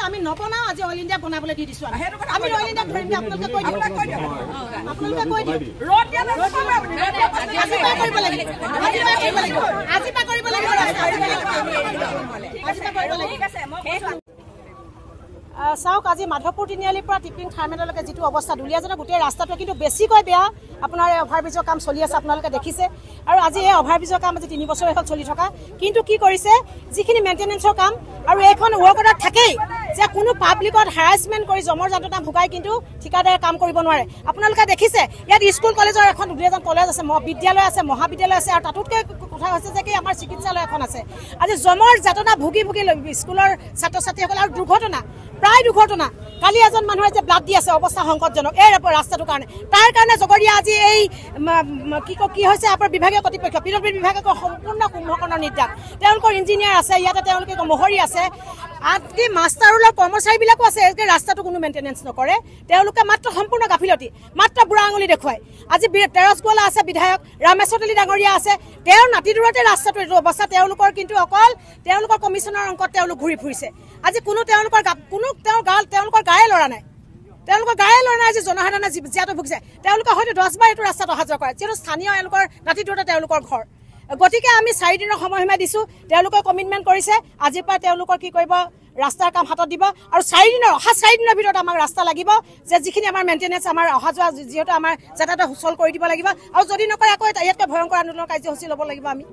আমি নবনাও আজি অল ইন্ডিয়া বনাবলৈ দি দিছো আমি অল ইন্ডিয়া ধৰিম আপোনালোকে কৈ দিয়ক আপোনালোকে কৈ দিয়ক ৰোড দিয়া আজি পা কৰিব লাগিব আজি পা কৰিব লাগিব ঠিক আছে মই চাওক আজি মাধৱপুৰ তিনিআলিৰ পৰা টিপিং থাৰ্মিনেললৈকে যিটো অৱস্থা দুলীয়াজানৰ গোটেই ৰাস্তাটো কিন্তু বেছিকৈ বেয়া আপোনাৰ অভাৰব্ৰিজৰ কাম চলি আছে আপোনালোকে দেখিছে আৰু আজি এই অভাৰব্ৰিজৰ কাম আজি 3 বছৰ এখন চলি থকা কিন্তু কি কৰিছে যিখিনি মেইনটেনেন্সৰ কাম আৰু এইখন ৱৰ্ক অৰ্ডাৰ থাকেই যে কোনো পাব্লিকত হাৰাসমেন্ট কৰি জমৰ যাতনা ভুগাই কিন্তু ঠিকাদাৰে কাম কৰিব নোৱাৰে আপোনালোকে দেখিছে ইয়াত স্কুল কলেজৰ এখন দুলীয়াজান কলেজ আছে বিদ্যালয় আছে মহাবিদ্যালয় আছে আৰু তাতোতকৈ কথা হৈছে যে কি আমাৰ চিকিৎসালয় এখন আছে আজি জমৰ যাতনা ভুগি ভুগি স্কুলৰ ছাত্ৰ ছাত্ৰীসকল আৰু দুৰ্ঘটনা প্ৰায় দুৰ্ঘটনা কালি এজন মানুহে যে ব্লাড দি আছে অৱস্থা সংকটজনক এই ৰাস্তাটোৰ কাৰণে তাৰ কাৰণে জগৰীয়া আজি এই কি হৈছে আপোনাৰ বিভাগীয় কৰ্তৃপক্ষ পিডব্লিউডি বিভাগে সম্পূৰ্ণ কুম্ভকৰ্ণৰ নিৰ্দেশ তেওঁলোকৰ ইঞ্জিনিয়াৰ আছে ইয়াতে তেওঁলোকে মহৰী আছে আনকি মাষ্টাৰৰ কৰ্মচাৰীবিলাকো আছে এই ৰাস্তাটো কোনো মেইনটেনেন্স নকৰে তেওঁলোকে মাত্ৰ সম্পূৰ্ণ গাফিলতি মাত্ৰ বুঢ়া আঙুলি দেখুৱায় আজি তেৰছগোৱালা আছে বিধায়ক ৰামেশ্বৰ তেলী ডাঙৰীয়া আছে তেওঁৰ নাতি দূৰতে ৰাস্তাটো এইটো অৱস্থা তেওঁলোকৰ কিন্তু অকল তেওঁলোকৰ কমিশ্যনৰ অংকত তেওঁলোক ঘূৰি ফুৰিছে আজি কোনো তেওঁলোকৰ গায়ে লৰা নাই তেওঁলোকৰ গায়ে লৰা নাই যে জনসাধাৰণে জীয়াতো ভুগিছে তেওঁলোকে হয়তো 10 বাৰ এইটো ৰাস্তাত অহা যোৱা কৰে যিহেতু স্থানীয় এওঁলোকৰ নাতি দূৰতে তেওঁলোকৰ ঘৰ গতিকে আমি 4 দিনৰ সময় সীমা দিছো তেওঁলোকে কমিটমেণ্ট কৰিছে আজিৰ পৰা তেওঁলোকৰ কি কৰিব ৰাস্তাৰ কাম হাতত দিব আৰু 4 দিনৰ ভিতৰত আমাক ৰাস্তা লাগিব যে যিখিনি আমাৰ মেইনটেনেন্স আমাৰ অহা যোৱা যিহেতু আমাৰ যাতায়াত সুচল কৰি দিব লাগিব আৰু যদি নকৰে আকৌ ইয়াতকৈ ভয়ংকৰ আন্দোলনৰ কাৰ্যসূচী ল'ব লাগিব আমি